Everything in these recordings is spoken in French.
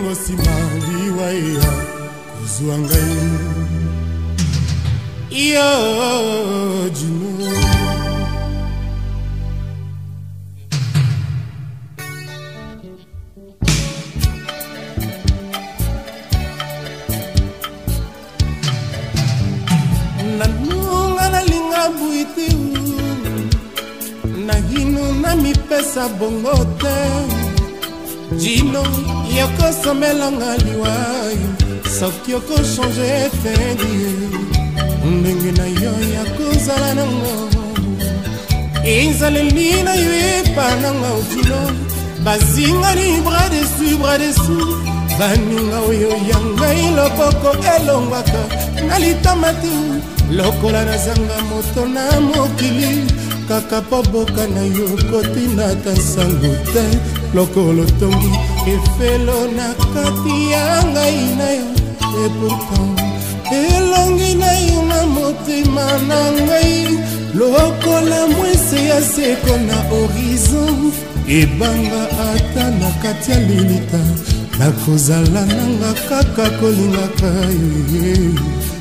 bongo sima liwa ya kozwa ngai yo Dino. Nanunga nalinga buiti nagino na mipesa bongo te Dino yoko somelanga liwai soki yoko change fendi ndenge na yo yakozala nango ezaleli na yo epananga Dino bazingani bras dessus baninga oyo ya ngai loboko elongwaka na litamati lokola nazanga moto na mokili kaka po boka na yo kotina ta sango te lokolo tongi efelo na kati ya ngai na yo e pourtant elongi na yo na motema na ngai lokola mwese ya seko na horizon ebanga ata na kati ya lilita nakozala nanga kaka kolingaka yo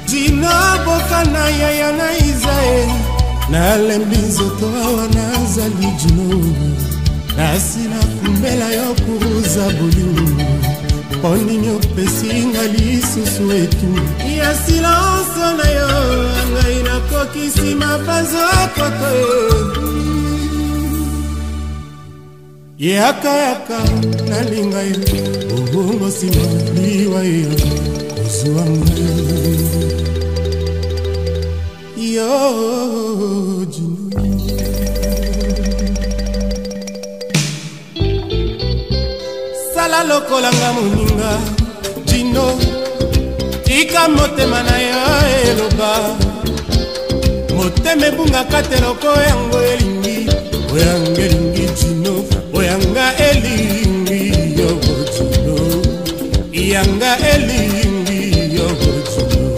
Dino boka na yaya na Isae nalembi nzoto awa nazali Dino nasila kumbela yo kuruza bolingo mpo nini opesinga lisusu etu ya silence na yo ngai nakokisi mabanzo akoto yaka nalinga yo obongo nsima liwa yo kozwa ngai yo Dino. Sala lokolanga moninga Dino tika motema na yo eloba motema ebungaka te loko yango elingi oyanga elingi Dino oyanga elingi yogo Dino yanga elingi yogo Dino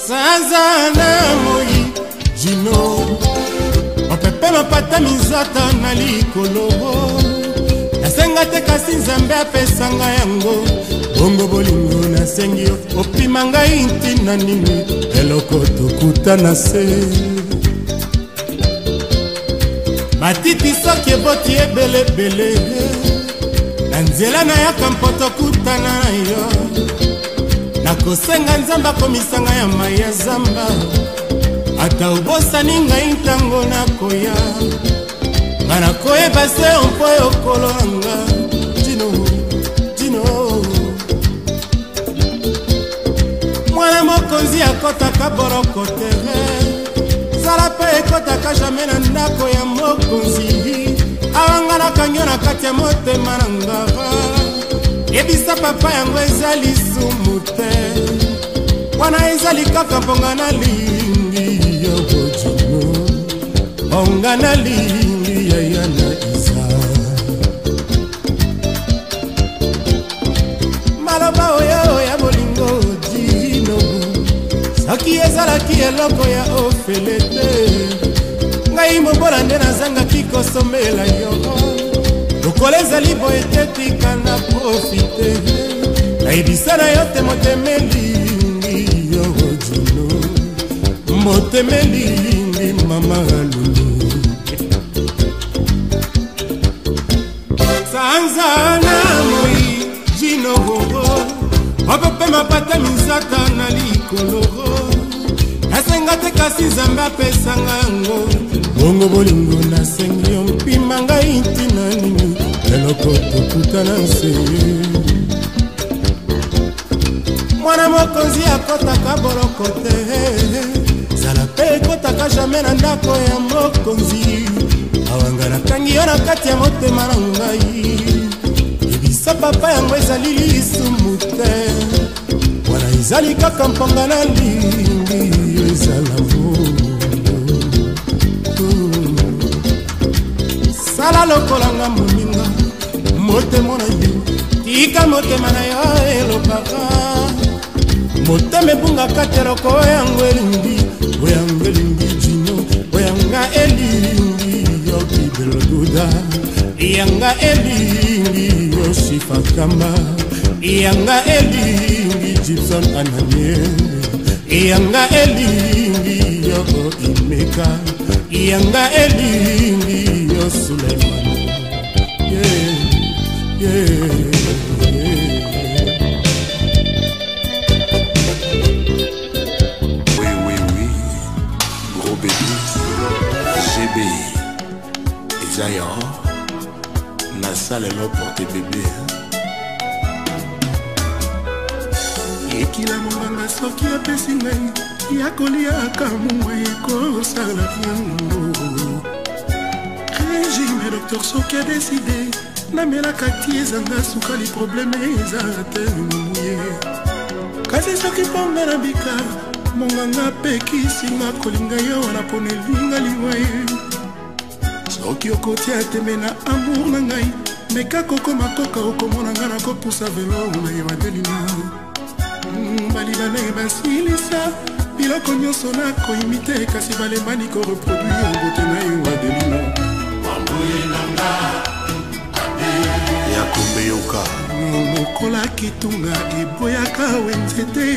Sanzana moi Dino opepe mapata mizata na likolo nasenga te kasi nzambe apesanga yango bongo bolingo nasengi yo opima ngai ntina nini eloko tokutana se matiti soki eboti ebelebele na nzela nayaka mpo tokutana yo nakosenga nzambe akomisanga ya mai ya zamba ata obosani ngai ntango nakoya nga nakoyeba se mpo yokolanga Dino mwana mokonzi akotaka boroko tere zala mpe ekotaka jamai na ndako ya mokonzi awanga nakangio na kati ya motema na ngara yebisa papa yango eza lisumu te wana ezali kaka mponga nalingi yogo Dino onga nalingi yaya na Isa maloba oyo ya bolingo Dino soki ezalaki eloko ya ofele te ngai mobola nde nazangaki kosomela yo lokola ezali boye te tika na profite nayebisa na yo te motemeli yogo Dino motemeli mama lulu Sanzana moi Dino opepe mapata mizata na likolo nasenga te kasi nzambe apesanga yango bongo bolingo nasengi yo mpima ngai ntina nini eloko tokutana se mwana mokonzi akotaka boroko te zala mpe ekotaka jamai na ndako ya mokonzi awanga nakangi yo na kati ya motema na ngai ebisa papa yango ezali lisumu te wana ezali kaka mponga na lingi ezala sala lokolanga moninga motema na yo tika motema na yo elobaka motema ebungaka te loko yango elingi oyanga elingi Dino oyanga elingi yoki belogo Linda yanga elingi Yoshifakamba yanga elingi Gibson Ananie yanga elingi Yoko Imeka yanga elingi Yo Suleiman Oui, gros bébé, GB, Isaïa, la salle est là pour tes bébés. Et qui l'a mon soki a pesi ngai ya koliaka mumwa ekosala yango régime docteur soki a décidé namelaka ti ezanga suka li probleme eza te muye kasi soki mponga na bika monganga pekisinga kolinga yo wana mpona elinga liwa ye soki okotia teme na amour na ngai meka kokoma koka okomona nga na kopusa velo na ye madelina balibana basilisa biloko nyonso nakoimite kasi balembani koreproduire mbote na yo adelina mamboyenanga yakombe yoka mokola kitunga eboyaka wenzete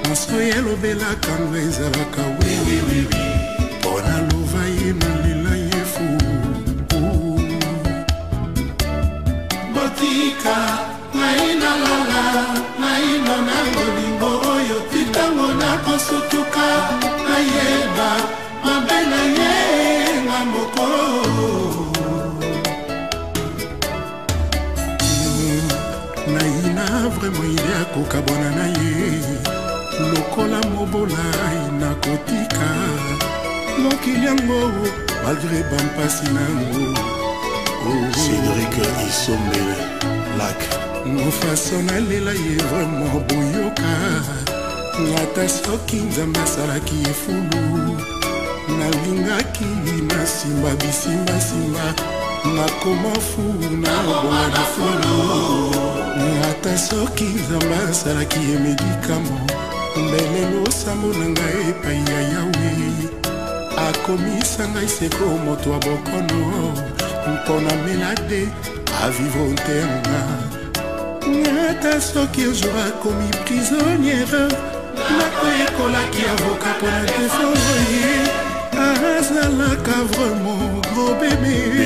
moso elobelaka ngo ezalaka wiwiwiwi mpona lova ye nalela ye fu botika nainalala nainona bolingo oyo titango nakosutuka nayeba mabe na ye nga moko naina vraiment ile akokabwana na ye lokola mobola nakotika mokili yango malgré bampasi nango Cédric Isombele Lac mofaso nalela ye vraiment boyoka ata soki nzambe asalaki efulu nalingaki na simba bisimbasimba nakoma fu nabonga na fulu ata soki nzambe asalaki ye medikamo mbelelo osambo na ngai epai ya yawe akomisa ngai seko moto ya bokono mpona melade avivre ntenga ata soki ojour akomi prisonnière nakoyekolaki avoka mpona defendre ye azalaka vraiment gros bébé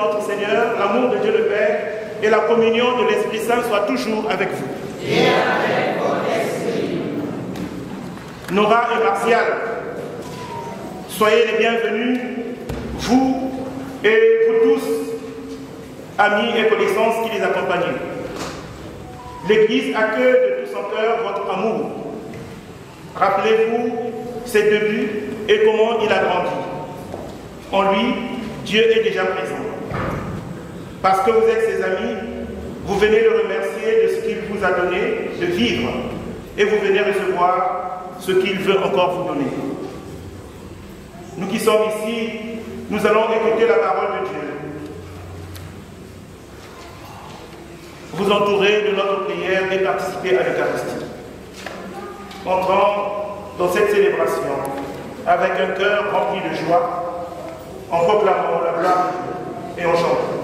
notre Seigneur, l'amour de Dieu le Père et la communion de l'Esprit Saint soient toujours avec vous. Et avec votre esprit. Nora et Martial, soyez les bienvenus, vous et vous tous, amis et connaissances qui les accompagnent. L'Église accueille de tout son cœur votre amour. Rappelez-vous ses débuts et comment il a grandi. En lui, Dieu est déjà présent. Parce que vous êtes ses amis, vous venez le remercier de ce qu'il vous a donné de vivre et vous venez recevoir ce qu'il veut encore vous donner. Nous qui sommes ici, nous allons écouter la parole de Dieu. Vous entourer de notre prière et participer à l'Eucharistie. Entrons dans cette célébration avec un cœur rempli de joie, en proclamant la gloire de Dieu et en chantant.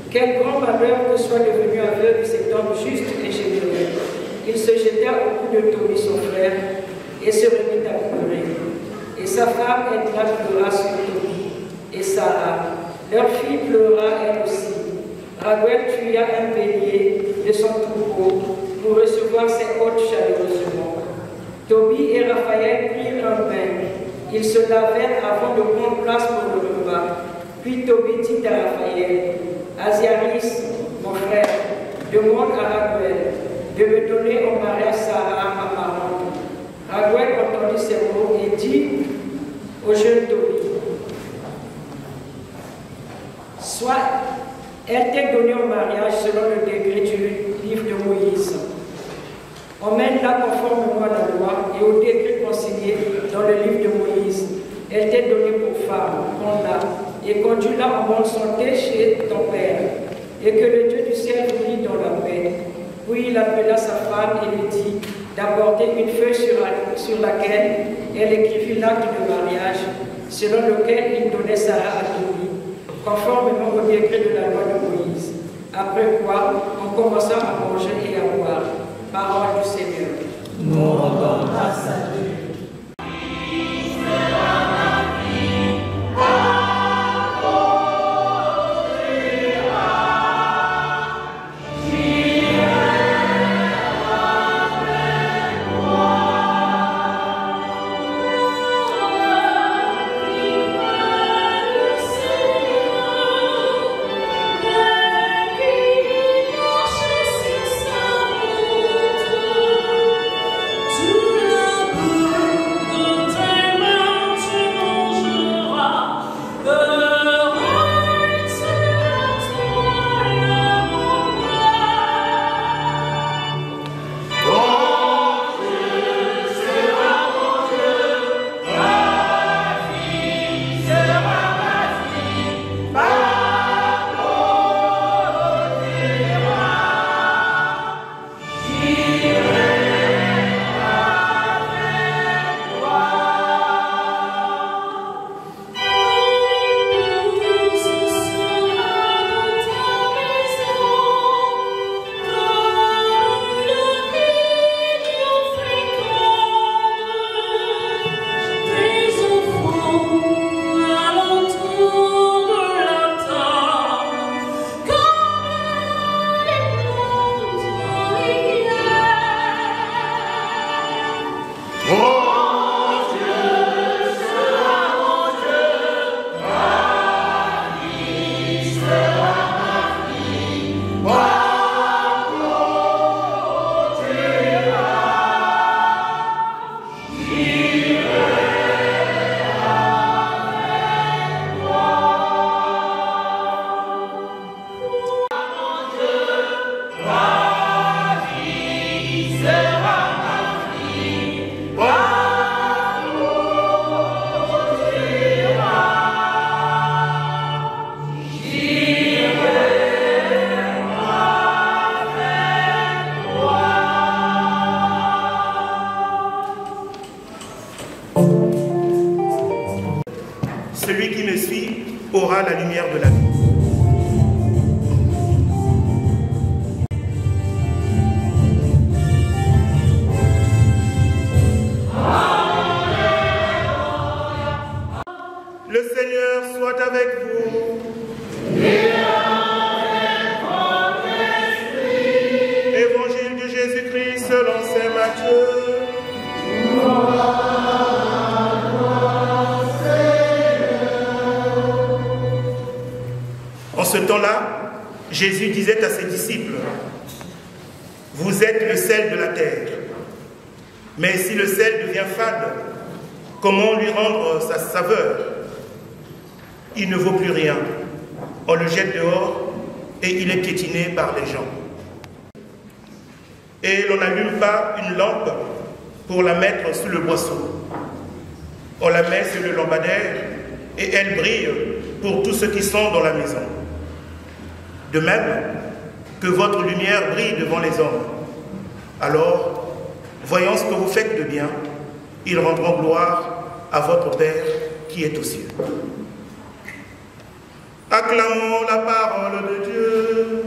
Quel grand malheur que soit devenu aveugle cet homme juste et généreux. Il se jeta au cou de Tobie, son frère, et se remit à pleurer. Et sa femme Edna pleura sur Tobie, et Sarah, Leur fille pleura elle aussi. Raguel tua un bélier de son troupeau pour recevoir ses hôtes chaleureusement. Tobie et Raphaël prirent un bain. Ils se lavèrent avant de prendre place pour le repas. Puis Tobie dit à Raphaël, Asiaris, mon frère, demande à Raguel de me donner en mariage Sarah, ma parente. Raguel entendit ces mots et dit au jeune Tobie, soit elle t'est donnée en mariage selon le décret du livre de Moïse. Emmène-la conformément à la loi et au décret consigné dans le livre de Moïse. Elle t'est donnée pour femme, prends-la et conduis-la en bonne santé chez ton père. Et que le Dieu du ciel vous lie dans la paix. Puis il appela sa femme et lui dit d'apporter une feuille sur laquelle elle écrivit l'acte de mariage, selon lequel il donnait Sarah à Tobie, conformément au décret de la loi de Moïse. Après quoi, on commença à manger et à boire. Parole du Seigneur. Nous rendons grâce à Dieu. Celui qui me suit aura la lumière de la vie. Le Seigneur soit avec vous. Et avec votre esprit. Évangile de Jésus-Christ selon saint Matthieu. En ce temps-là, Jésus disait à ses disciples, « Vous êtes le sel de la terre. Mais si le sel devient fade, comment lui rendre sa saveur? Il ne vaut plus rien. On le jette dehors et il est piétiné par les gens. Et l'on n'allume pas une lampe pour la mettre sous le boisseau. On la met sur le lampadaire et elle brille pour tous ceux qui sont dans la maison. De même que votre lumière brille devant les hommes. Alors, voyant ce que vous faites de bien, ils rendront gloire à votre Père qui est aux cieux. » Acclamons la parole de Dieu.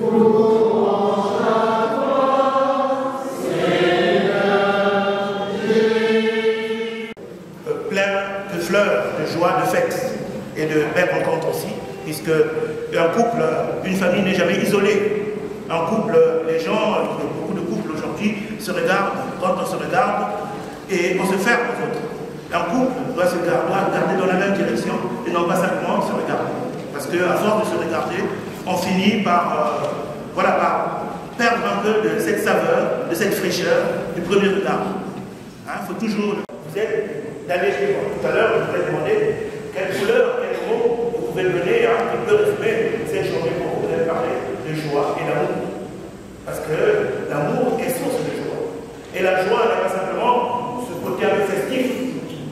Louange à toi, Seigneur Jésus. Plein de fleurs, de joie, de fête et de belle rencontre aussi, puisque un couple, une famille n'est jamais isolée. Un couple, les gens, beaucoup de couples aujourd'hui se regardent, quand on se regarde, et on se ferme aux autres. Un couple doit regarder dans la même direction et non pas simplement se regarder. Parce qu'à force de se regarder, on finit par, par perdre un peu de cette saveur, de cette fraîcheur du premier regard. Il faut toujours... Vous êtes d'aller chez moi. Tout à l'heure, je vous ai demandé quelle couleur, quel mot vous pouvez donner qui peut résumer cette journée pour vous. Vous avez parlé de joie et d'amour. Parce que l'amour est source de joie. Et la joie n'est pas simplement ce côté un peu festif.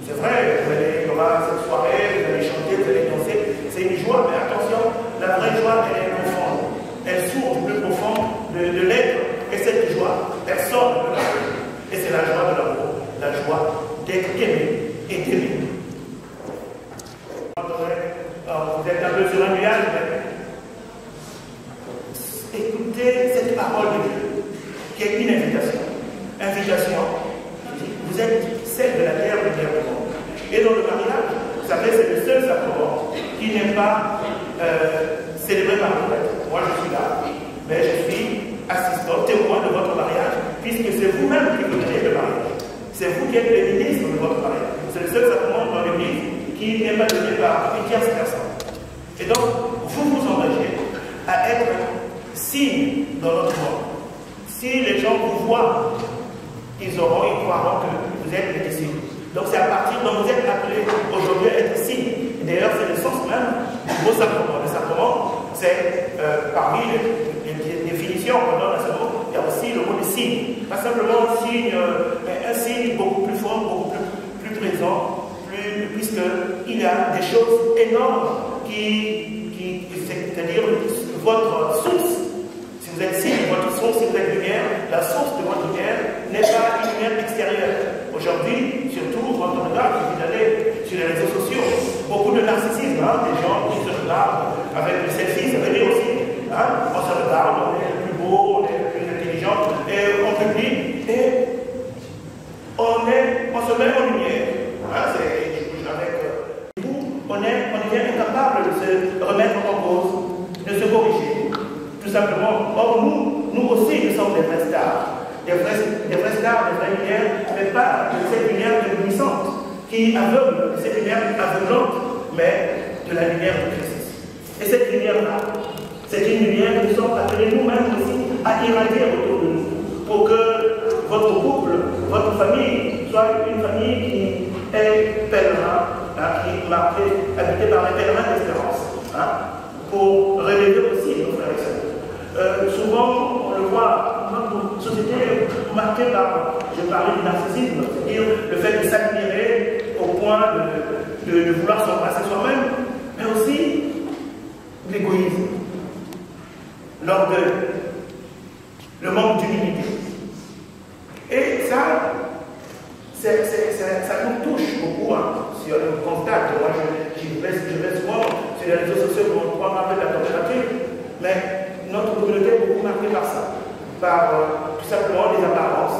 C'est vrai, il y aura cette soirée, vous allez chanter, vous allez danser. C'est une joie, mais attention, la vraie joie, elle est profonde. Elle sourd du plus profond de l'être. Et cette joie, personne ne peut la faire. Et c'est la joie de l'amour, la joie d'être aimé et d'aimer. Vous êtes un peu sur un nuage, mais écoutez cette parole de Dieu, qui est une invitation. Invitation, vous êtes celle de la terre, du monde. Et dans le mariage, vous savez, c'est le seul sacrement qui n'est pas célébré par le prêtre. Moi, je suis là, mais je suis assistant, témoin de votre mariage, puisque c'est vous-même qui menez le mariage. C'est vous qui êtes les ministres de votre mariage. C'est le seul sacrement dans l'Église qui n'est pas donné par une tierce personne. Et donc, vous vous engagez à être signe dans notre monde. Si les gens vous voient, ils croiront que vous êtes des disciples. Donc c'est à partir dont vous êtes appelés aujourd'hui à être signe. D'ailleurs, c'est le sens même du mot sacrement. Le sacrement, c'est parmi les définitions qu'on donne à ce mot, il y a aussi le mot de signe. Pas simplement un signe, mais un signe beaucoup plus fort, beaucoup plus présent, puisqu'il y a des choses énormes c'est-à-dire votre source. Si vous êtes signe, votre source, si vous êtes lumière, la source de votre lumière n'est pas une lumière extérieure. Aujourd'hui, surtout quand on regarde, vous allez sur les réseaux sociaux, beaucoup de narcissisme, des gens qui se regardent avec le selfie, ça veut dire aussi, on se regarde, on est le plus beau, on est le plus intelligent, et on publie, et on se met en lumière. On devient incapable de se remettre en cause, de se corriger, tout simplement. Or, nous aussi, nous sommes des vrais stars, des vrais stars, des vraies lumières, mais pas de cette lumière éblouissante, qui aveugle, de cette lumière aveuglante, mais de la lumière de Christ. Et cette lumière-là, c'est une lumière que nous sommes appelés nous-mêmes aussi à irradier autour de nous, pour que votre couple, votre famille, soit une famille qui est pèlerin, qui est marquée, habitée par les pèlerins d'espérance, pour révéler aussi nos frères et sœurs. Souvent, on le voit, notre société est marquée par, je parlais du narcissisme, c'est-à-dire le fait de s'admirer au point de vouloir s'embrasser soi-même, mais aussi l'égoïsme, l'orgueil, le manque d'humilité. Et ça nous touche beaucoup. Si on le constate, moi je vais souvent sur les réseaux sociaux pour prendre un peu de la température, mais notre communauté est beaucoup marquée par ça, par tout simplement les apparences.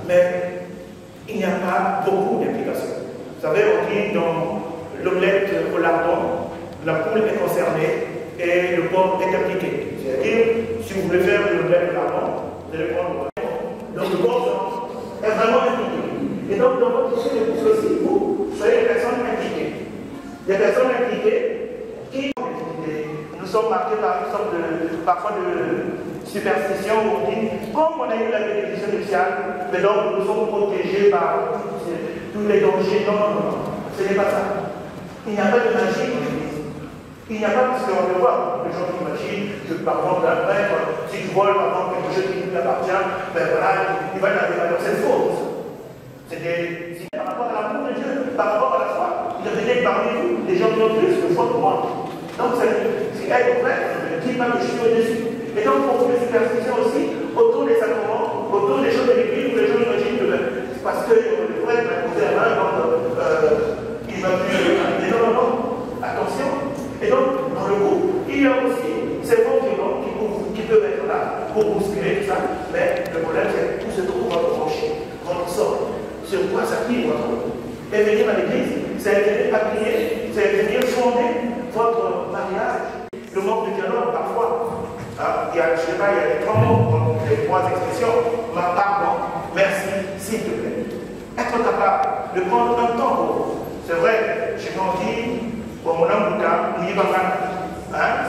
Mais il n'y a pas beaucoup d'implications. Vous savez, on dit dans l'omelette au lardon, la poule est concernée et le porc est impliqué. C'est-à-dire, si vous voulez faire une omelette au lardon, vous allez prendre donc le porc est vraiment impliqué. Et donc, dans votre société de couple aussi, vous soyez des personnes impliquées. Des personnes impliquées qui, nous sommes marqués par une sorte parfois de superstition où on dit, comme on a eu la bénédiction nuptiale, mais donc nous sommes protégés par tous les dangers. Non, ce n'est pas ça. Il n'y a pas de magie dans l'Église. Il n'y a pas, parce qu'on le voit, les gens qui imaginent que par exemple un prêtre, si tu voles par exemple quelque chose qui nous appartient, ben voilà, il va y arriver. Alors c'est faux. C'est par rapport à l'amour de Dieu, par rapport à la foi. Il revenait parmi vous, des gens qui ont plus que foi de moi. Donc c'est être prêtre, ne dis pas que je suis au-dessus. Et donc pour les superstitions aussi, autour des sacrements, autour des choses de l'Église, où les gens imaginent que c'est parce que le prêtre m'a posé la main, donc il va plus. Non, attention. Et donc, dans le groupe, il y a aussi ces bons violents qui peuvent être là pour bousculer tout ça. Mais le problème, c'est où se trouve votre rocher, votre sort, sur quoi s'appuie votre groupe. Et venir à l'église, c'est venir appuyer, c'est venir demandé votre mariage. Le manque de dialogue, parfois. Il y a, je sais pas, il y a les trois mots, les trois expressions. Pardon, merci, s'il te plaît. Être capable de prendre un temps pour. C'est vrai, j'ai grandi pour mon ambouta,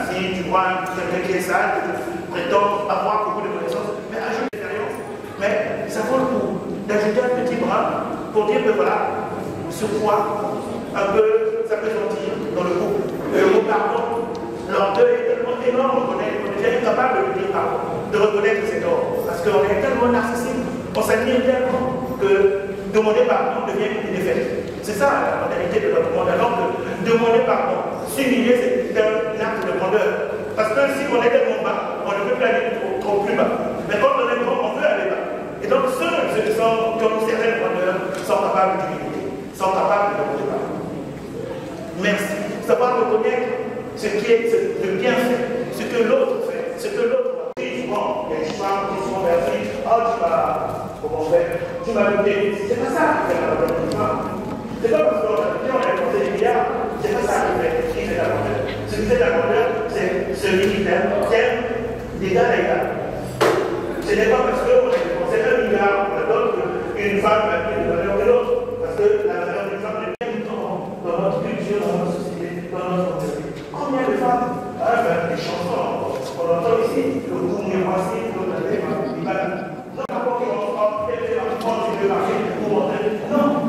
si tu vois quelqu'un qui est sale, qui prétend avoir beaucoup de connaissances, mais ajoute l'expérience. Mais ça vaut le coup d'ajouter un petit bras pour dire que voilà, sur quoi un peu ça peut sortir dans le couple. Le mot pardon, l'orgueil est tellement énorme qu'on est déjà incapable de dire pardon, de reconnaître ses torts. Parce qu'on est tellement narcissique, on s'admire tellement que demander pardon devient une défaite. C'est ça la mentalité de notre monde. Alors que demander pardon, s'humilier, c'est un acte de grandeur. Parce que si on est tellement bas, on ne peut plus aller trop plus bas. Mais quand on est grand, on peut aller bas. Et donc ceux qui ont une certaine grandeur sont capables d'humilité, sont capables de demander pardon. Merci. Savoir reconnaître ce qui est le bienfait, ce que l'autre fait, ce que l'autre fait. Souvent, il y a des femmes qui sont versées. Oh, tu vas, comment faire? Tu vas lutter. C'est pas ça qui fait la grandeur d'une femme. C'est pas parce qu'on a dépensé des milliards, c'est pas ça qui fait la grandeur. Ce qui fait la grandeur, c'est celui qui t'aime d'égal à égal. Ce n'est pas parce qu'on a dépensé 1 milliard pour l'autre qu'une femme a plus de valeur que l'autre. Parce que la valeur d'une femme est bien dans notre culture, dans notre société, dans notre société. Combien de femmes des chansons, on entend ici, le coup miroir-ci, l'autre année, il va non, d'abord qu'il rentre, elle fait la France, il veut marcher, pour montrer. Non.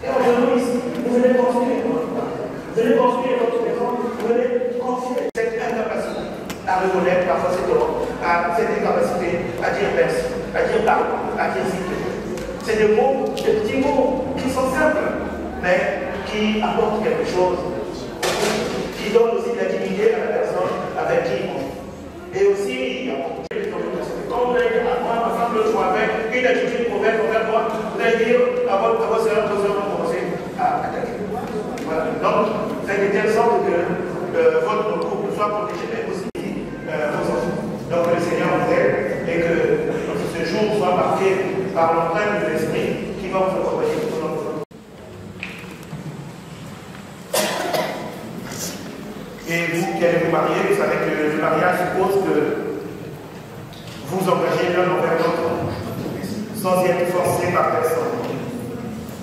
Et aujourd'hui, ici, vous venez construire votre part. Vous venez construire votre maison, vous venez construire cette incapacité à reconnaître parfois ses torts, à cette incapacité à dire merci, à dire pardon, à dire s'il te plaît. C'est des mots, des petits mots qui sont simples, mais qui apportent quelque chose, qui donnent aussi de la dignité à la personne avec qui on vit. Et aussi, quand vous allez dire à moi, ma femme, l'autre fois, avec une attitude mauvaise envers moi, vous allez dire à vos soeurs, vont commencer à attaquer. Voilà. Donc, faites de telle sorte que votre couple soit protégé, mais aussi vos enfants. Donc, que le Seigneur vous aide et que ce jour soit marqué par l'empreinte de l'Esprit qui va vous accompagner tout au long de votre vie. Et vous qui allez vous marier, vous savez que le mariage suppose que vous engagez l'un envers l'autre sans y être forcé par personne.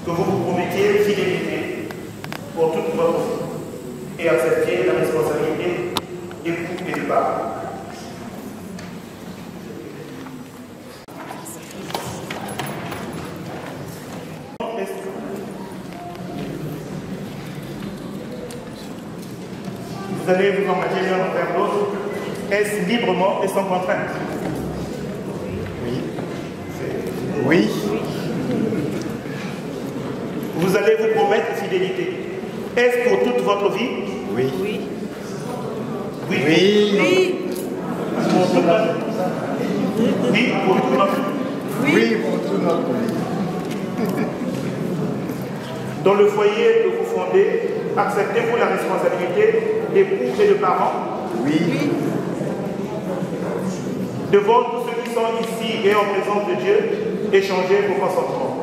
Que vous vous promettiez fidélité pour toute votre vie et acceptiez la responsabilité d'époux et de parents. Vous allez vous engager l'un envers l'autre, est-ce librement et sans contrainte? Oui. Oui. Vous allez vous promettre fidélité. Est-ce pour toute votre vie? Oui. Oui. Oui. Oui. Oui. Pour toute notre vie. Oui, pour toute notre vie. Oui, pour toute notre vie. Dans le foyer que vous fondez, acceptez-vous la responsabilité d'époux et de parents? Oui. Devant tous ceux qui sont ici et en présence de Dieu, échangez vos consentements.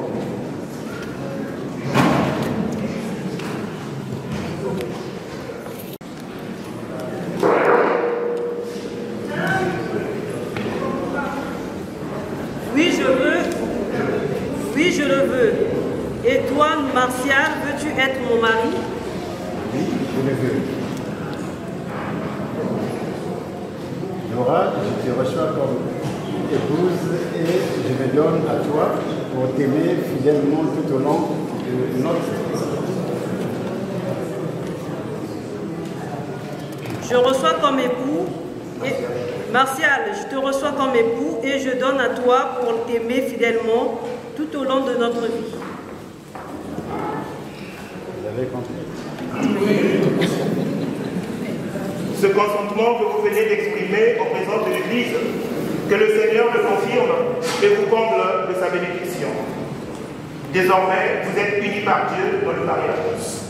Oui, je veux. Oui, je le veux. Et toi, Martial, veux-tu être mon mari? Oui, je le veux. Laura, je te reçois comme épouse et je me donne à toi pour t'aimer fidèlement tout au long de notre vie. Je reçois comme époux. Martial, je te reçois comme époux et je donne à toi pour t'aimer fidèlement tout au long de notre vie. Vous avez compris? Ce consentement que vous venez d'exprimer en présence de l'Église, que le Seigneur le confirme et vous comble de sa bénédiction. Désormais, vous êtes unis par Dieu dans le mariage.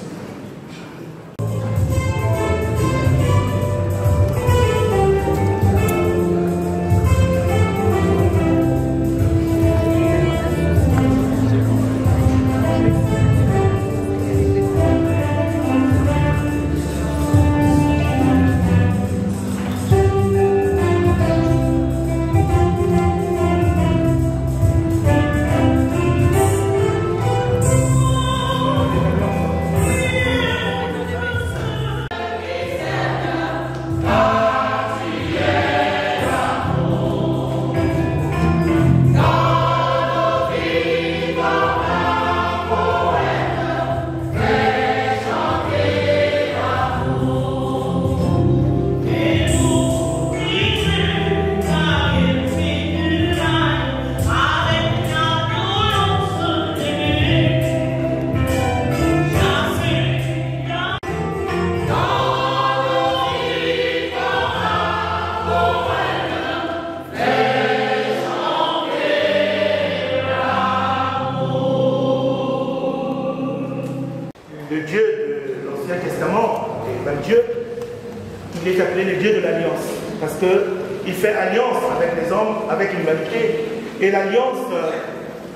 Testament, Dieu, il est appelé le Dieu de l'Alliance, parce qu'il fait alliance avec les hommes, avec l'humanité. Et l'alliance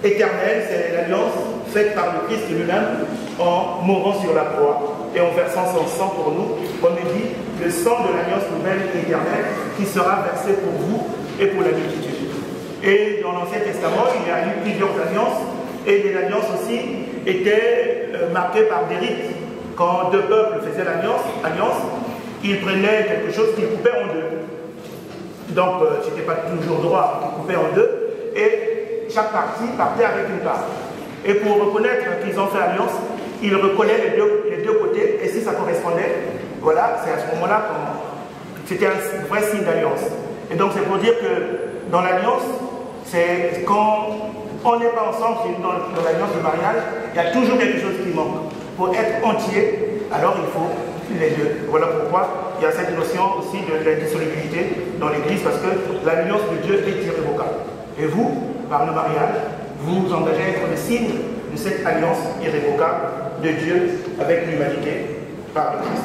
éternelle, c'est l'alliance faite par le Christ lui-même en mourant sur la croix et en versant son sang pour nous, comme il dit, le sang de l'alliance nouvelle et éternelle qui sera versé pour vous et pour la multitude. Et dans l'Ancien Testament, il y a eu plusieurs alliances, et les alliances aussi étaient marquées par des rites. Quand deux peuples faisaient l'alliance, ils prenaient quelque chose qu'ils coupaient en deux. Donc, ce n'était pas toujours droit, ils coupaient en deux, et chaque partie partait avec une part. Et pour reconnaître qu'ils ont fait alliance, ils recollaient les deux côtés, et si ça correspondait, voilà, c'est à ce moment-là que c'était un vrai signe d'alliance. Et donc, c'est pour dire que dans l'alliance, c'est quand on n'est pas ensemble dans l'alliance de mariage, il y a toujours quelque chose qui manque. Pour être entier, alors il faut les deux. Voilà pourquoi il y a cette notion aussi de l'indissolubilité dans l'Église, parce que l'alliance de Dieu est irrévocable. Et vous, par le mariage, vous vous engagez à être le signe de cette alliance irrévocable de Dieu avec l'humanité par le Christ.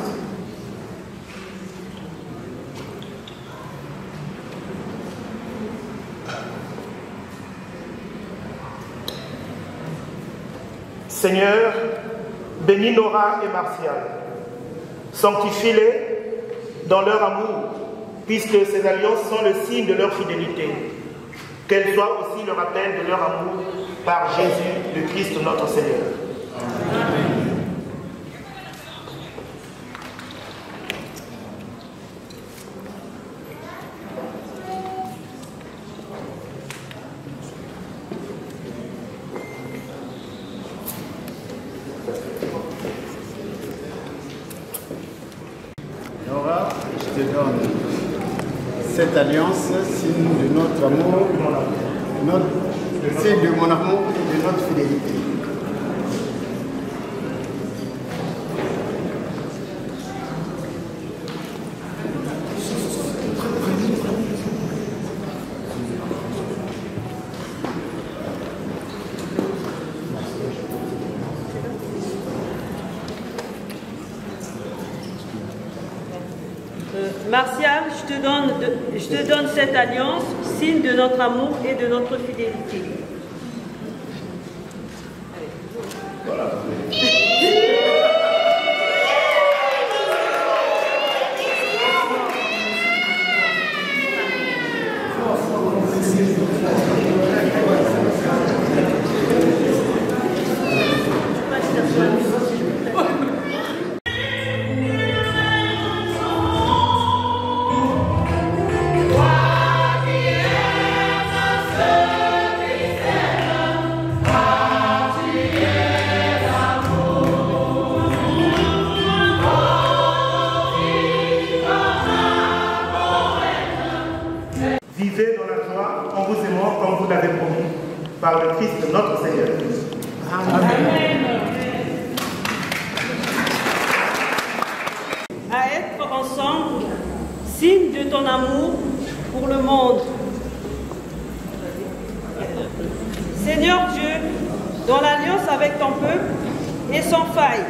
Seigneur, bénis Nora et Martial, sanctifie-les dans leur amour, puisque ces alliances sont le signe de leur fidélité. Qu'elles soient aussi le rappel de leur amour par Jésus, le Christ notre Seigneur. Amen. Nora, je te donne cette alliance, signe de notre amour, signe de mon amour et de notre fidélité. Martial, je te donne cette alliance, signe de notre amour et de notre fidélité. Voilà. Vivez dans la joie en vous aimant comme vous l'avez promis, par le Christ notre Seigneur. Amen. À être ensemble, signe de ton amour pour le monde. Seigneur Dieu, dans l'alliance avec ton peuple et sans faille,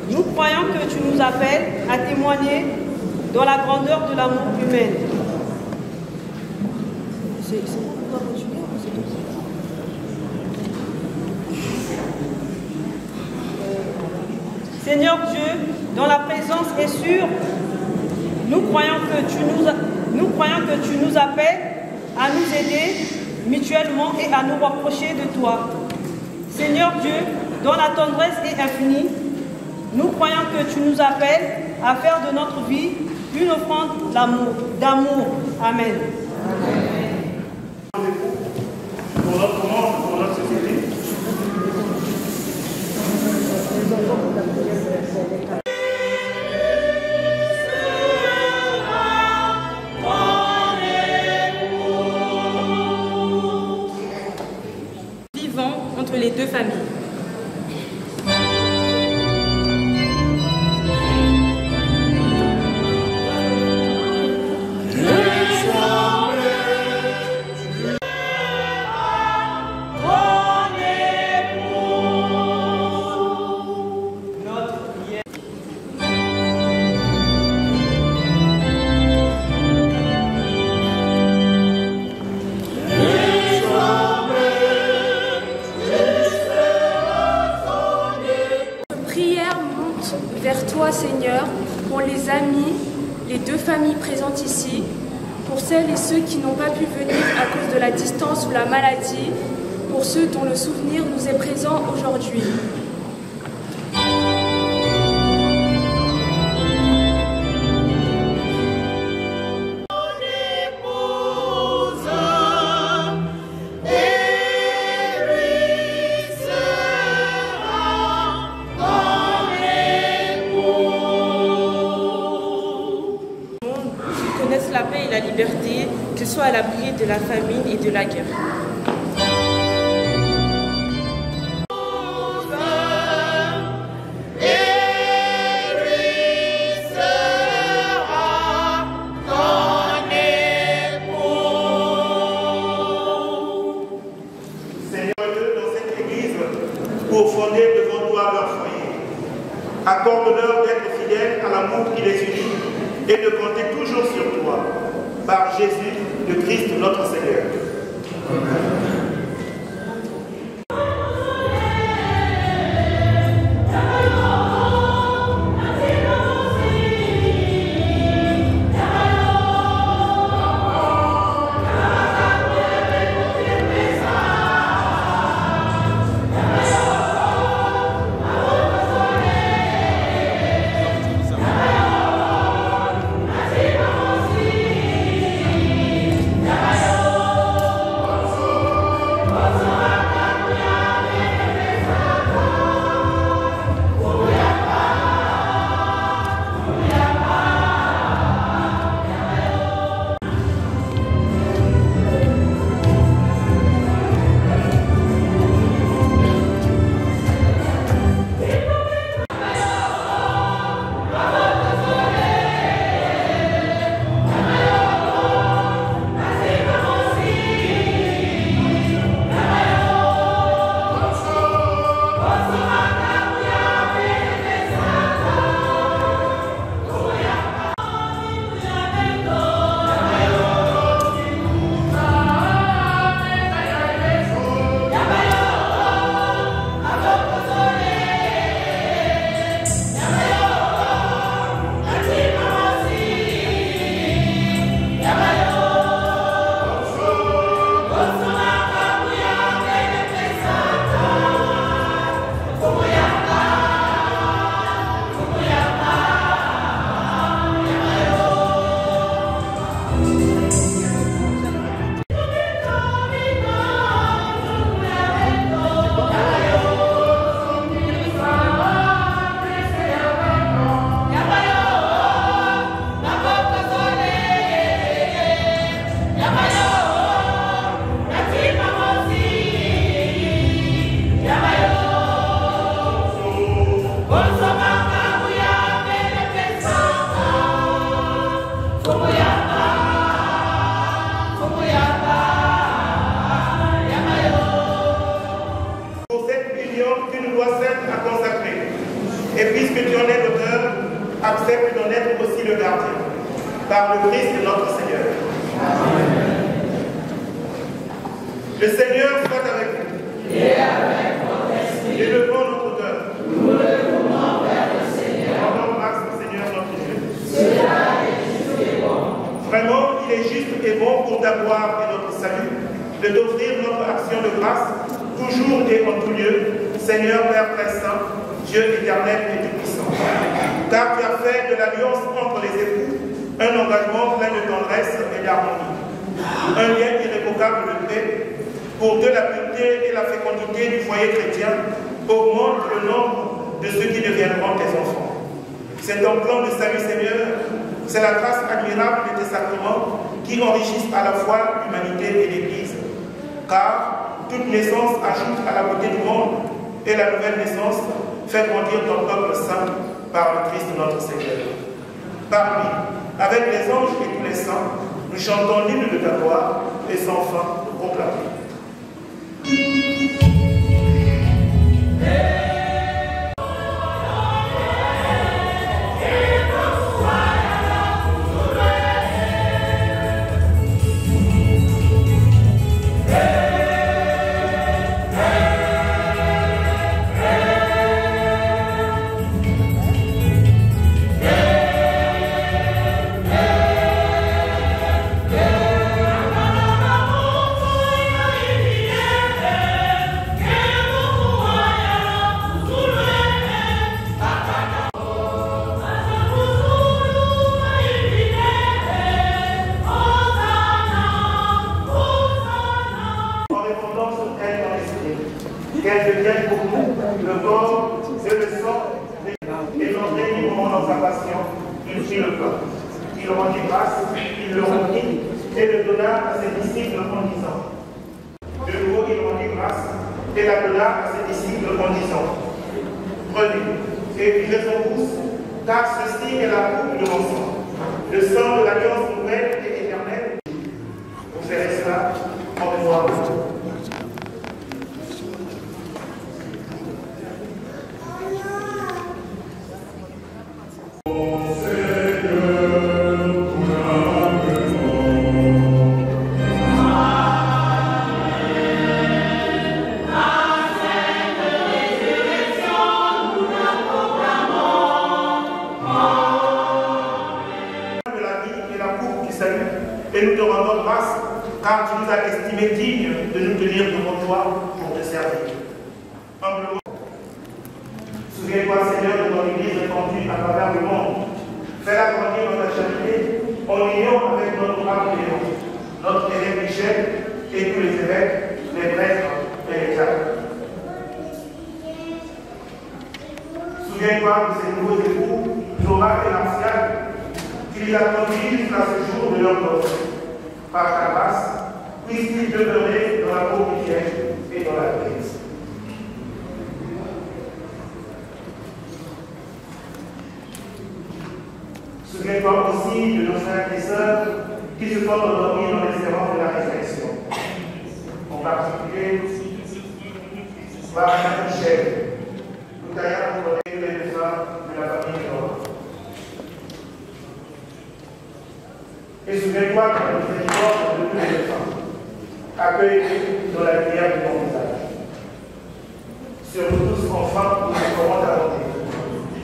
nous croyons que tu nous appelles à témoigner dans la grandeur de l'amour humain. Seigneur Dieu, dont la présence est sûre, nous croyons que tu nous appelles à nous aider mutuellement et à nous rapprocher de toi. Seigneur Dieu, dont la tendresse est infinie, nous croyons que tu nous appelles à faire de notre vie une offrande d'amour. Amen. Pour notre monde, pour notre société. Vivant entre les deux familles. Le sang Seigneur, pour les amis, les deux familles présentes ici, pour celles et ceux qui n'ont pas pu venir à cause de la distance ou la maladie, pour ceux dont le souvenir nous est présent aujourd'hui. La paix et la liberté, qu'ils soient à l'abri de la famine et de la guerre. Seigneur, dans cette église, pour fonder devant toi leur foyer, accorde-leur d'être fidèles à l'amour qui les unit et de compter toujours sur toi, par Jésus, le Christ, notre Seigneur. Amen. Et puisque tu en es l'auteur, accepte d'en être aussi le gardien, par le Christ notre Seigneur. Amen. Le Seigneur soit avec vous. Et avec votre esprit. Élevons notre cœur. Nous le tournons vers le Seigneur. Rendons grâce au Seigneur notre Dieu. Cela est juste et bon. Vraiment, il est juste et bon pour ta gloire et notre salut, de t'offrir notre action de grâce, toujours et en tout lieu, Seigneur Père très saint, Dieu éternel et tout-puissant. Car tu as fait de l'alliance entre les époux un engagement plein de tendresse et d'harmonie, un lien irrévocable de paix, pour que la pureté et la fécondité du foyer chrétien augmentent le nombre de ceux qui deviendront tes enfants. C'est ton plan de salut, Seigneur, c'est la grâce admirable de tes sacrements qui enrichissent à la fois l'humanité et l'Église. Car toute naissance ajoute à la beauté du monde et la nouvelle naissance fait grandir ton peuple saint par le Christ notre Seigneur. Par lui, avec les anges et tous les saints, nous chantons l'hymne de ta gloire et sans fin nous proclamer. il prit le pain. Il rendit grâce, il le rompit et le donna à ses disciples en disant. De nouveau, il rendit grâce et la donna à ses disciples en disant. Prenez et buvez-en tous, car ceci est la coupe de mon sang, le sang de l'alliance nouvelle et éternelle. Vous ferez cela en mémoire de vous. Et nous te rendons grâce, car tu nous as estimés dignes de nous tenir devant toi pour te servir. Humblement, souviens-toi, Seigneur, de ton Église répandue à travers le monde. Fais-la grandir dans ta charité, en union avec notre âme Léon, notre évêque Michel et tous les évêques, les prêtres et les diacres. Souviens-toi de ces nouveaux époux, Nora et Martial, qui les a conduits jusqu'à ce jour de leur noces. Par ta grâce, puisse-t-il demeurer dans l'amour mutuel et dans la paix. Souviens-toi aussi de nos frères et sœurs qui se font endormir dans l'espérance de la résurrection. En particulier, Marie Michel, Loutaya pour les femmes de la famille de l'homme. Et souviens-toi que la miséricorde de tous les femmes accueille dans la lumière de ton visage. Sur nous tous, enfin, nous nous ferons ta volonté.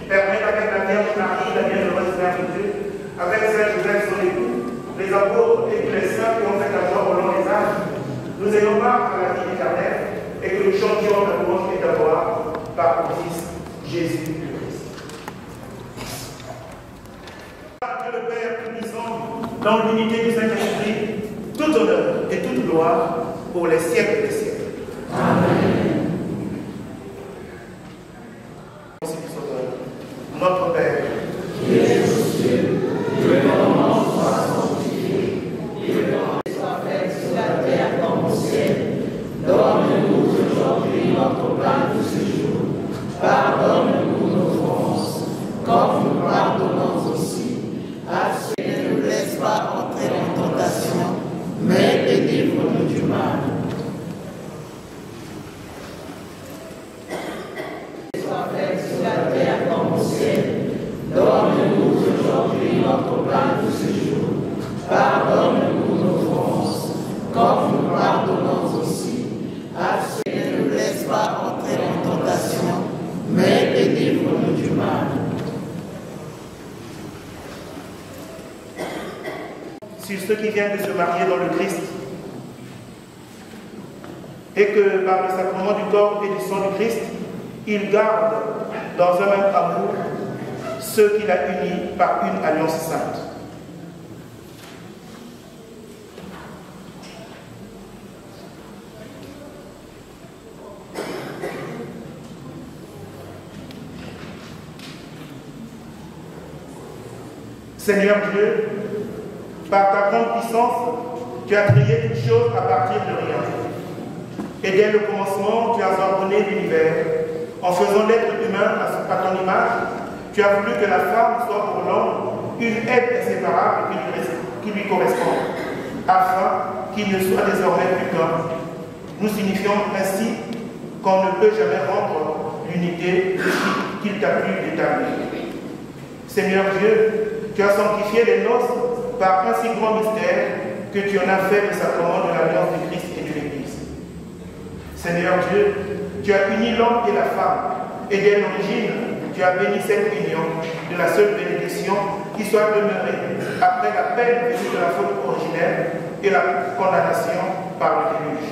Permets avec la Vierge Marie, la bienheureuse Mère de Dieu, avec Saint Joseph son époux, les apôtres et tous les saints qui ont fait ta joie au long des âges, nous ayons part à la vie éternelle et que nous chantions la louange et ta gloire par ton Fils, Jésus le Christ. Dieu le Père puissant, dans l'unité du Saint-Esprit, tout honneur et toute gloire pour les siècles des siècles. Amen. Notre Père, qui es aux cieux, que ton nom soit sanctifié, et que ton règne soit fait sur la terre comme au ciel. Donne-nous aujourd'hui notre pain de ce jour. Pardonne-nous nos offenses, comme nous pardonnons aussi à ceux qui ne nous laissent pas entrer en tentation, mais délivre-nous du mal. Soit fait sur la terre comme au ciel. Donne-nous aujourd'hui notre pain de ce jour. Pardonne-nous nos offenses, comme nous pardonnons aussi à ceux qui ne nous laissent pas entrer en tentation, mais délivre-nous du mal. Sur ceux qui viennent de se marier dans le Christ, et que par le sacrement du corps et du sang du Christ, ils gardent dans un même amour ceux qu'il a unis par une alliance sainte. Seigneur Dieu, par ta grande puissance, tu as créé toutes choses à partir de rien. Et dès le commencement, tu as ordonné l'univers. En faisant l'être humain à ton image, tu as voulu que la femme soit pour l'homme une aide inséparable qui lui correspond, afin qu'il ne soit désormais plus qu'un. Nous signifions ainsi qu'on ne peut jamais rendre l'unité qu'il t'a plu d'établir. Seigneur Dieu, tu as sanctifié les noces par un si grand mystère que tu en as fait le sacrement de l'alliance du Christ et de l'Église. Seigneur Dieu, tu as uni l'homme et la femme, et dès l'origine, tu as béni cette union de la seule bénédiction qui soit demeurée après la peine venue de la faute originelle et la condamnation par le déluge.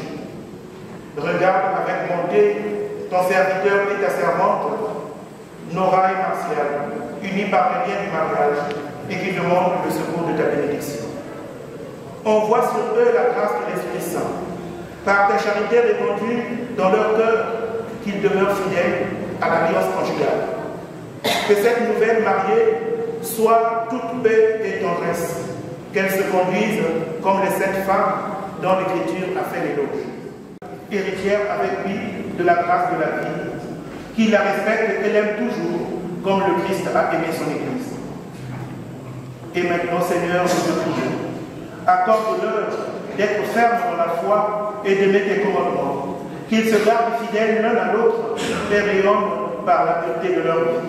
Regarde avec bonté ton serviteur et ta servante, Nora et Martial, unis par le lien du mariage et qui demandent le secours de ta bénédiction. Envoie sur eux la grâce de l'Esprit Saint, par ta charité répandue dans leur cœur, qu'ils demeurent fidèles à l'alliance conjugale. Que cette nouvelle mariée soit toute paix et tendresse, qu'elles se conduisent comme les 7 femmes dont l'Écriture a fait l'éloge. Héritière avec lui de la grâce de la vie, qui la respecte et l'aime toujours comme le Christ a aimé son Église. Et maintenant, Seigneur, nous te prions, accorde-leur d'être fermes dans la foi et d'aimer tes commandements, qu'ils se gardent fidèles l'un à l'autre et rayonnent par la pureté de leur vie.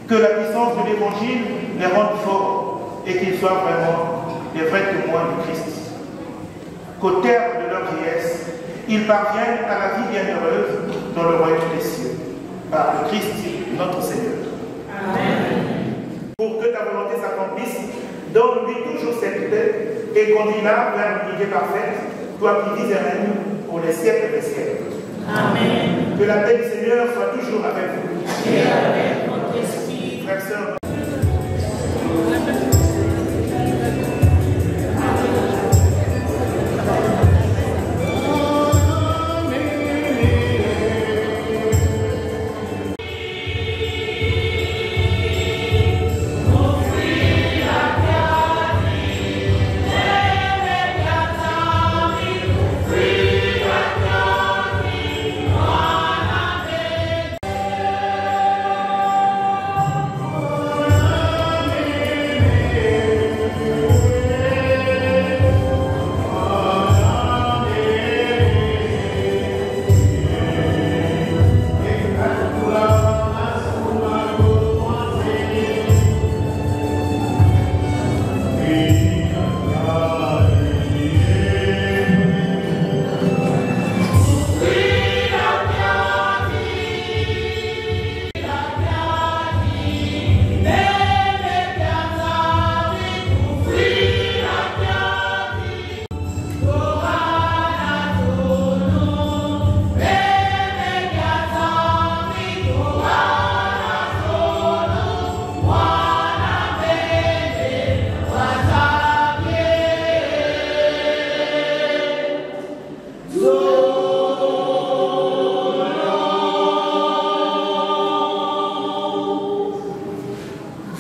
Que la puissance de l'Évangile les rende forts et qu'ils soient vraiment des vrais témoins du Christ. Qu'au terme de leur vieillesse, ils parviennent à la vie bienheureuse dans le royaume des cieux. Par le Christ, notre Seigneur. Amen. Pour que ta volonté s'accomplisse, donne-lui toujours cette paix et conduis-la vers l'unité parfaite, toi qui vis et règnes pour les siècles des siècles. Amen. Que la paix du Seigneur soit toujours avec vous. Et avec votre esprit. Frères, sœurs.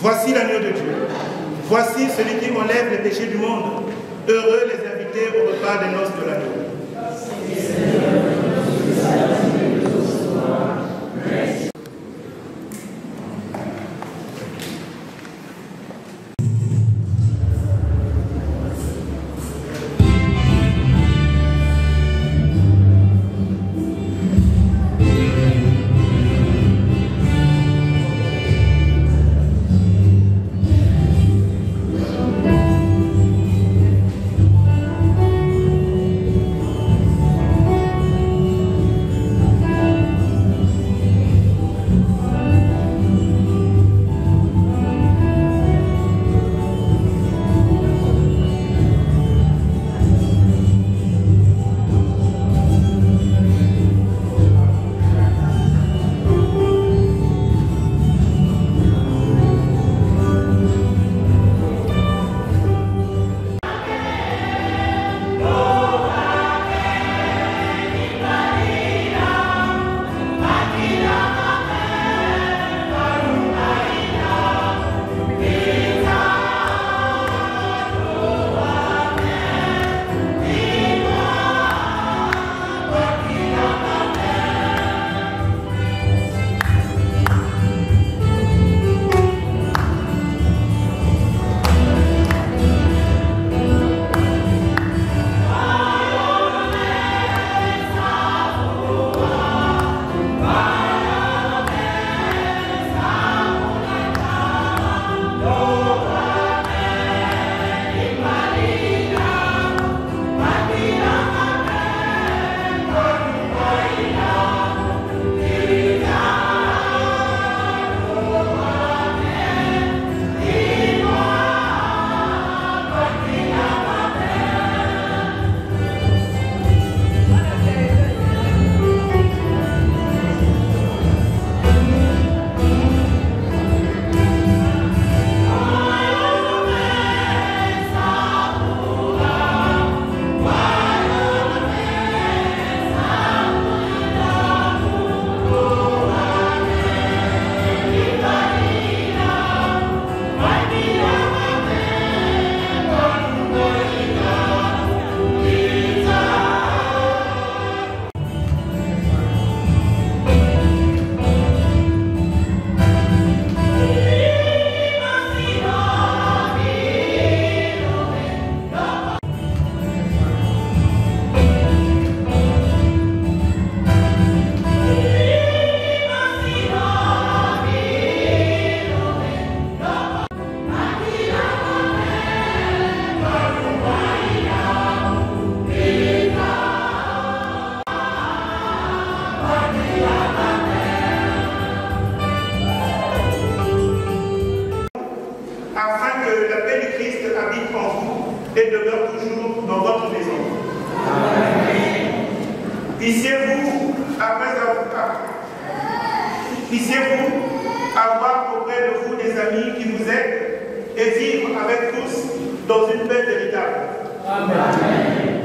Voici l'agneau de Dieu. Voici celui qui enlève les péchés du monde. Heureux les invités au repas des noces de l'agneau. afin que la paix du Christ habite en vous et demeure toujours dans votre maison. Amen. Puissiez-vous avoir auprès de vous des amis qui vous aident et vivre avec tous dans une paix véritable. Amen.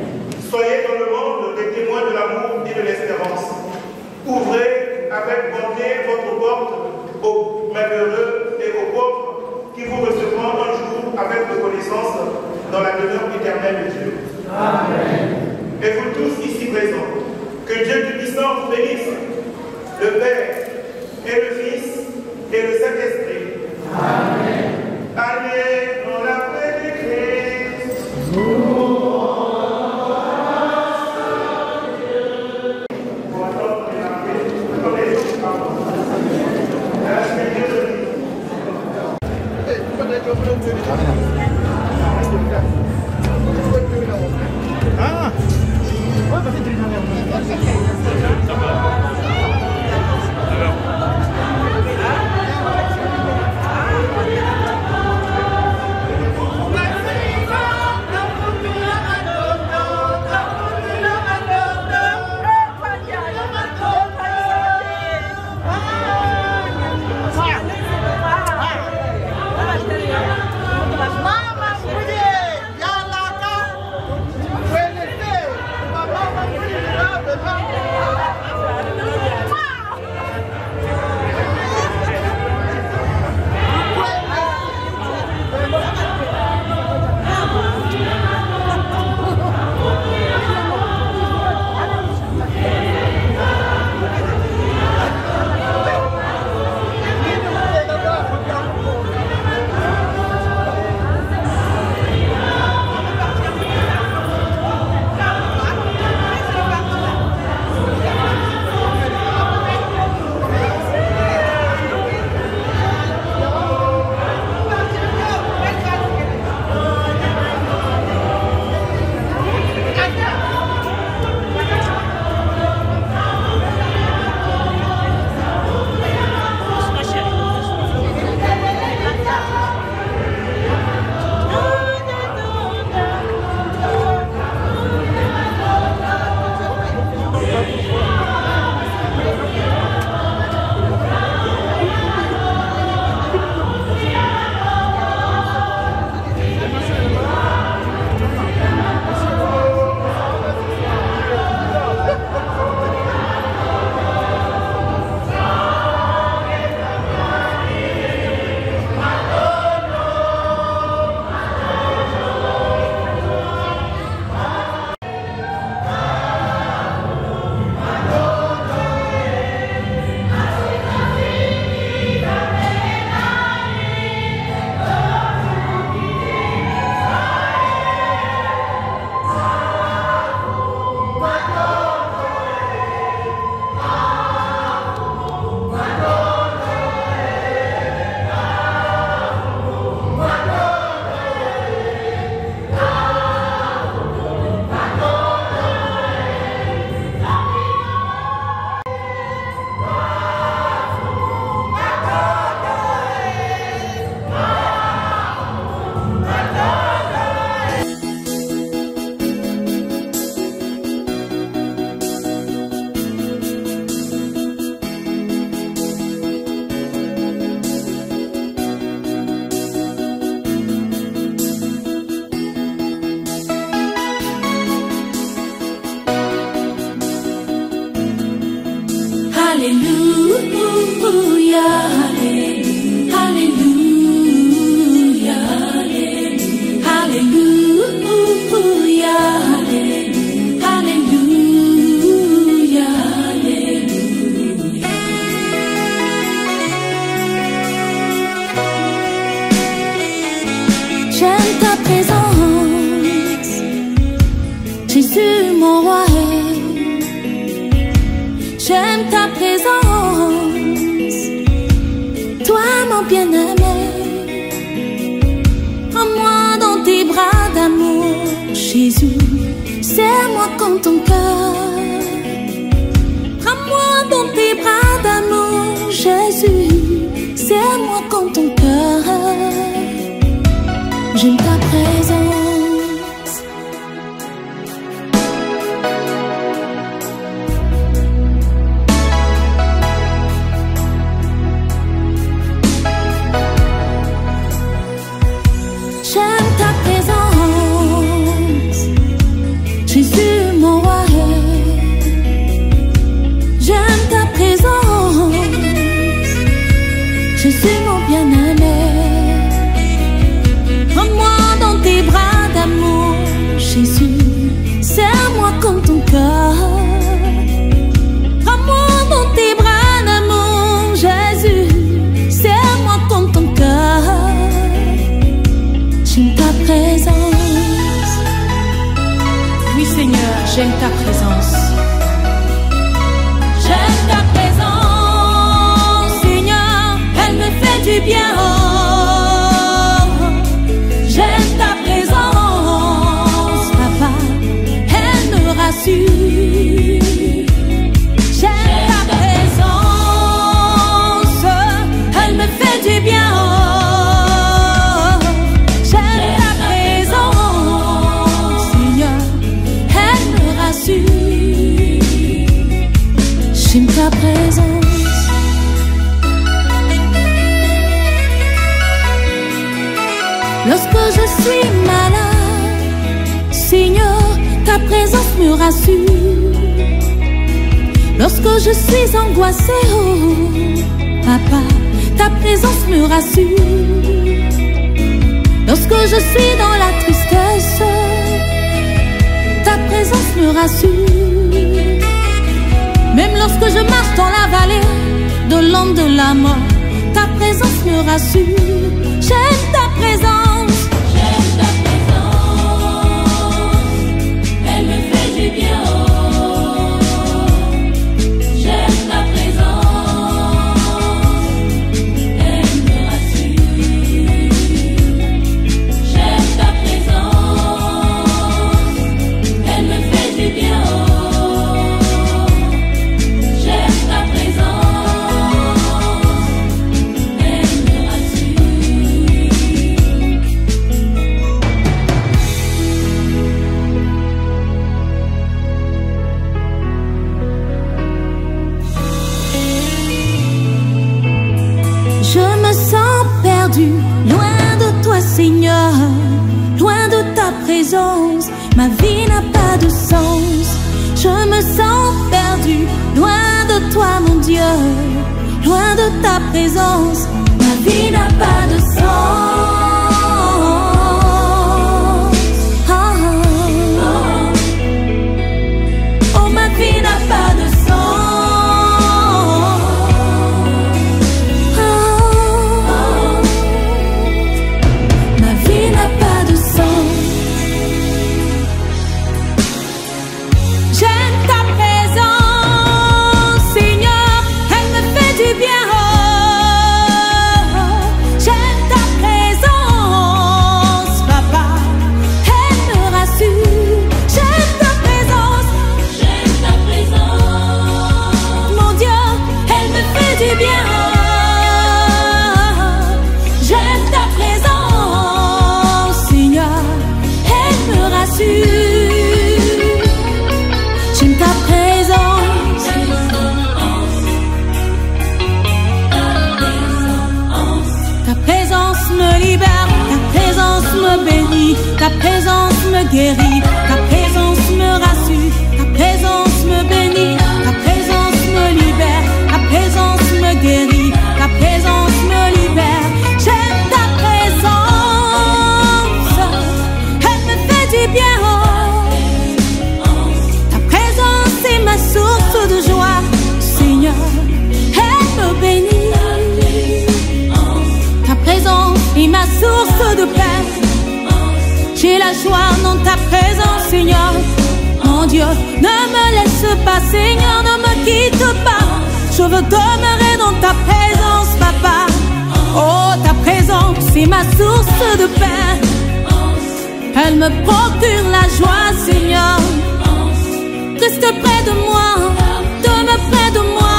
Soyez dans le monde des témoins de l'amour et de l'espérance. Ouvrez avec bonté votre porte aux malheureux et aux pauvres qui vous recevront un jour avec reconnaissance dans la demeure éternelle de Dieu. Amen. Et vous tous ici présents, que Dieu Tout-Puissant vous bénisse, le Père et le Fils et le Saint-Esprit. Amen. Allez dans la paix de Christ. Ah, Serre-moi comme ton cœur. j'aime ta présence. J'aime ta présence, Jésus mon roi. J'aime ta présence, Jésus mon bien-aimé. Prends-moi dans tes bras d'amour, Jésus, serre-moi comme ton cœur. Prends-moi dans tes bras d'amour, Jésus, serre-moi comme ton cœur. J'aime ta présence. Oui Seigneur, j'aime ta présence. J'aime ta présence, Seigneur, elle me fait du bien. Oh, j'aime ta présence, Papa, elle me rassure. J'aime ta présence, elle me fait du bien. Oh, j'aime ta présence, Seigneur, elle me rassure. J'aime ta présence. Lorsque je suis malade, Seigneur, ta présence me rassure. Lorsque je suis angoissée, oh, Papa, ta présence me rassure. Lorsque je suis dans la tristesse, ta présence me rassure. Même lorsque je marche dans la vallée de l'ombre de la mort, ta présence me rassure. J'aime ta présence. J'aime ta présence, elle me fait du bien. J'aime ta présence, elle me rassure. J'aime ta présence, elle me fait du bien. J'aime ta présence, elle me rassure. Je me sens perdu, loin de toi Seigneur, loin de ta présence, ma vie n'a pas de sens. Je me sens perdu, loin de toi mon Dieu, loin de ta présence, ma vie n'a pas de sens. Oh, oh, ma vie n'a pas de sens. Ma vie n'a pas de sens. J'aime ta présence, Seigneur, elle me fait du bien. Oh, j'aime ta présence, Papa, elle me rassure. J'aime ta présence, mon Dieu, elle me fait du bien. J'aime ta présence, Seigneur, elle me rassure. J'aime ta présence. Ta présence me libère, ta présence me bénit, ta présence me guérit, ta présence me rassure, ta présence me bénit, ta présence me libère, ta présence me guérit, ta présence me libère. J'aime ta présence, elle me fait du bien. Oh, ta présence est ma source de joie, Seigneur, elle me bénit. Ta présence est ma source de paix. J'ai la joie dans ta présence, Seigneur. Mon Dieu, ne me laisse pas, Seigneur, ne me quitte pas. Je veux demeurer dans ta présence, Papa. Oh, ta présence est ma source de paix. Elle me procure la joie, Seigneur. Reste près de moi, demeure près de moi.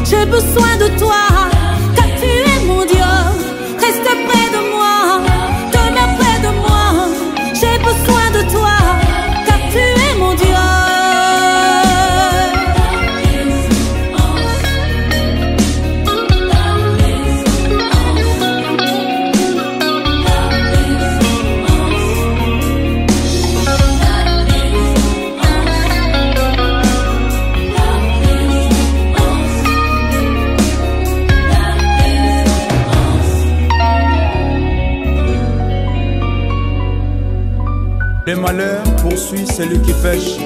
J'ai besoin de toi, car tu es mon Dieu. Reste près de moi, demeure près de Le malheur poursuit celui qui pêche,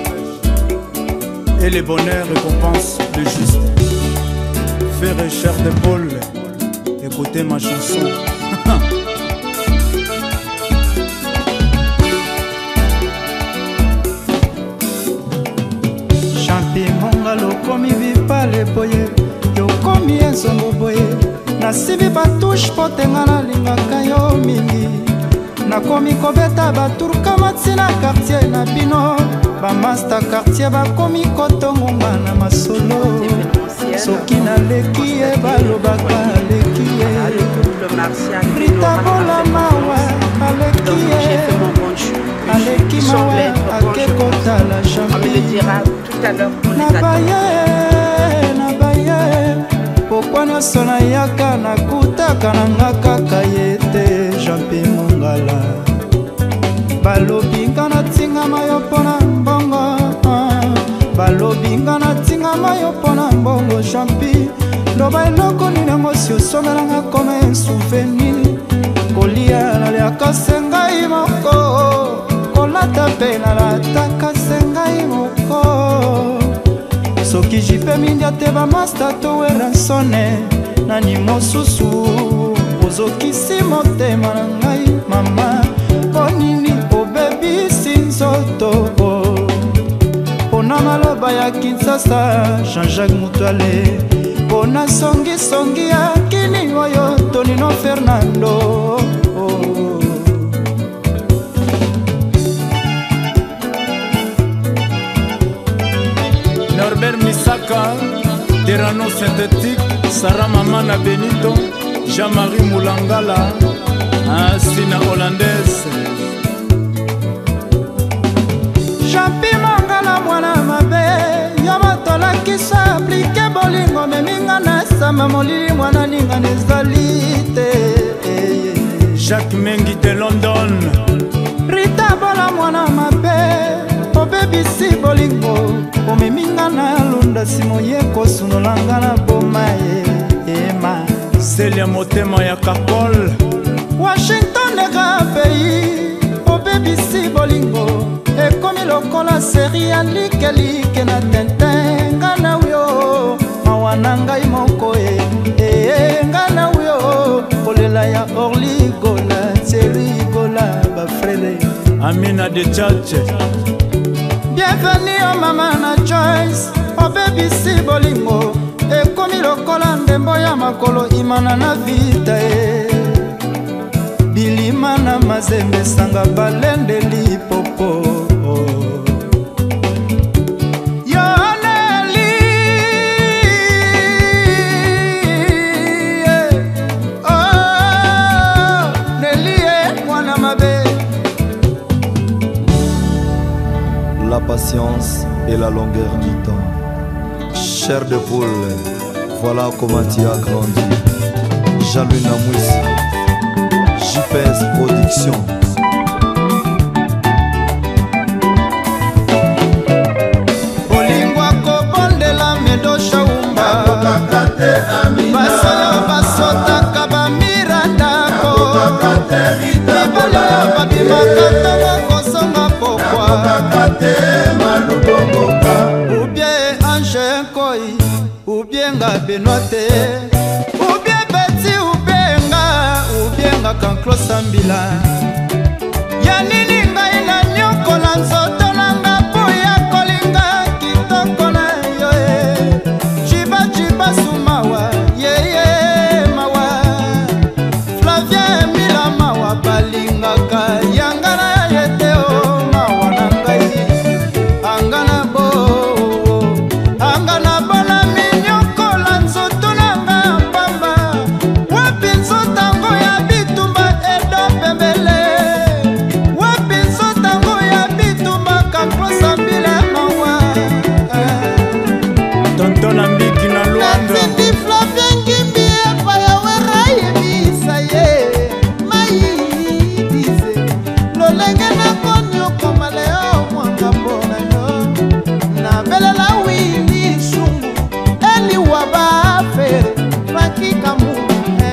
et le bonheur récompense le juste. Frère cher de Paul, écoutez ma chanson. Champi mongalo komi vipale boye, yokomi enzongo boye. Nasibi batouche potenga nalingaka yo mingi. Nakomi kobeta baturuka matina quartier na bino. Bamasta quartier bakomi kotongonga na masolo. Soki naleki ye balobaka aleki ye. Rita bola mawa aleki ye. Aleki mawa akekotala champi. Nabaye pokwa nyonso nayaka nakutaka nanga kaka ye te Jampi Mongala. Balobi nga natingama yo mpona mbongo, balobi nga natingama yo mpona mbongo Jampi. Loba eloko nini mosi osomelanga koma un souvenir. Kolia naliaka se ngai moko, kolata mpe nalataka se ngai moko. Soki jipe mindia te bamasta towera nsone, nani mosusu ozokisi motema na ngai mama. Ponini obebisi nzoto pona maloba ya Kinshasa Jean-Jacques Mutwale, pona songisongi ya kini oyo Tonino Fernando. Norbert Misaka, Terrano Synthétique, Sarah Mamana Benito, Jean-Marie Moulangala, Sina Hollandaise. Jampi Mongala mwana mabe, yamatola kisa aplike bolingo meminga na sama molili mwana ninga nezalite. Jacques Mengi de London. Rita bola mwana mabe, obebisi bolingo omeminga na lunda simoye kosunolanga na boma ema. Celia Motema ya Kakol. Washington nega pays, obebisi bolingo ekomi lokola seri ya likelike na Tintin. Nga na uyo mawana ngai moko nga na uyo kolela ya Orly Gola, Thierry Gola bafrele Amina de Tchatche. Bienvenue au mama na Joyce, obebisi bolingo ekomi lokola ndembo ya makolo imana na vita bilima na mazembe sanga balende lipopo. La patience et la longueur du temps. Chair de poule, voilà comment tu as grandi. Jean-Louis Namouissi, JPS Production. Bolingwa kobondela medo shaumba basala basotaka bamirandako ibala babimakata kosonga pokwa ou bien Ange Koi ou bien nga Benoite ou bien Betty ou bien nga Kanklo Sambila. Yanini ngai na nyokola nzoto nanga po ya kolinga kitoko na yo jiba sumawa mawa Flavien Mila mawa balingaka yangana yete o mawa na ngai angana bona minyokola nzoto nanga pamba wapi nzotango ya bitumba edo pembele wapi nzotango ya bitumba kaklosa mbile mawa Tonton Ambiki na Luanda natindi Flavien Ngimbi epaya wera yebisa ye mayidize lolenge na konyokoma leo mwanga mpona yo nabelela wili sungu eliwa bafere makika mume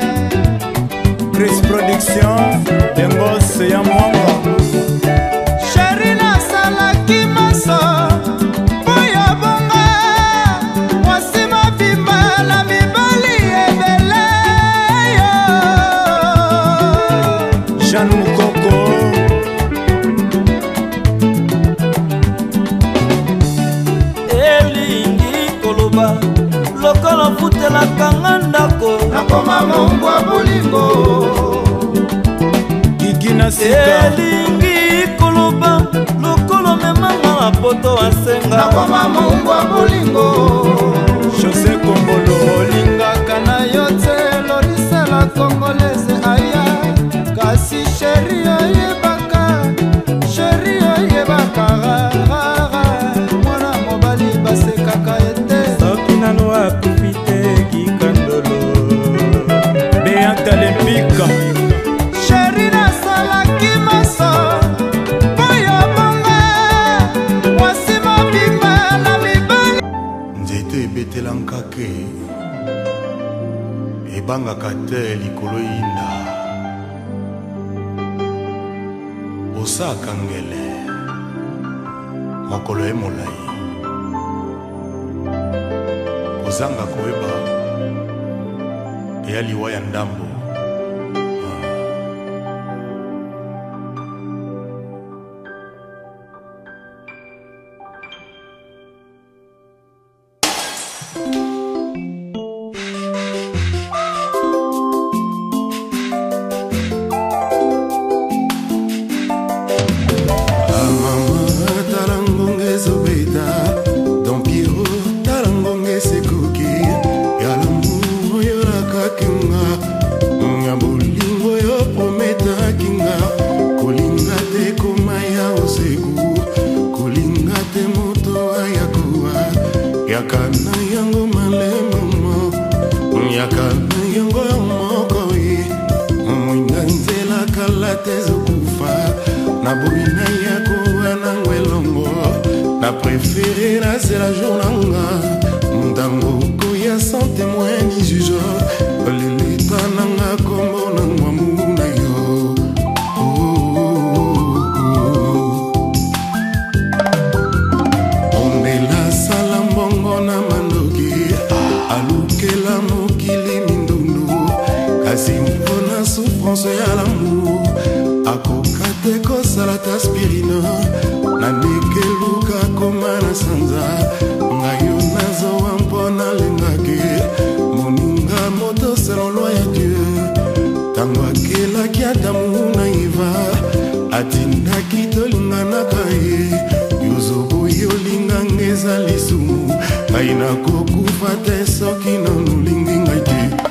Chris Production, Dengos ya Mwamba. Chéri mukoko elingi koloba lokola futelaka nga ndako nakoma mombwa bolingo kikina sika elingi koloba lokolo memanga mapoto asenga nakoma mombwa bolingo José Kombolo olingaka na yo te lorisela kongolese aya kasi sheri oyebaka rara mwana mobali basekaka ete soki nano akufi te kikandolo beata lempika sheri nasalaki maso oyo bonga mwasi mobimba na mibali nzete ebetelanga ke ebangaka te likolo yinda osaka ngele mokolo ye molai kozanga koyeba eya liwa ya ndambo La préférée là c'est la journée Ndango koya sans témoin ni juge Lilita nanga kombo nangwa muna yo Ondela salambongo na mandoki Alukela mokili mindundu Kasi mpona souffrance ya l'amour Akokate kosala taspirina Nanikeluka koma na sanza Ngayo nazowa mpona lengake Moninga moto selon loi ya Dieu Tango akelaki adamu na Eva Atindaki tolinganaka ye Yozobo yolinga ngeza lisumu Kaina kokufa te soki nanulingi ngai te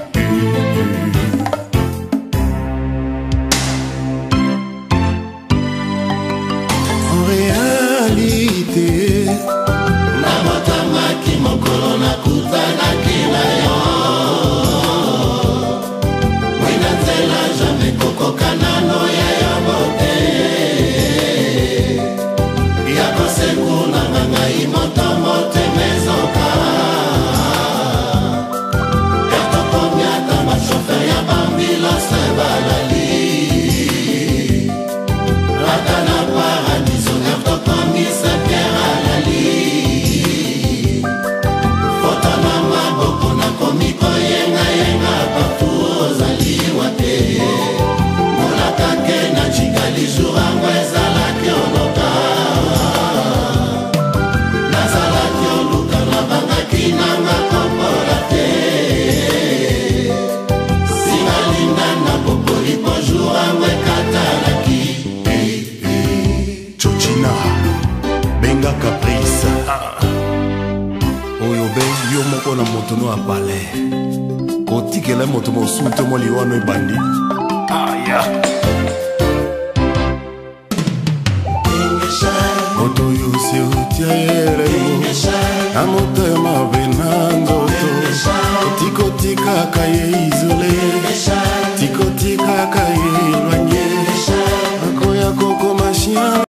na moto no apale kotikela moto mosunte mo liwano ebandi aya moto yosi utiaere na motema venandoto tikotikaka ye izole tikotikaka ye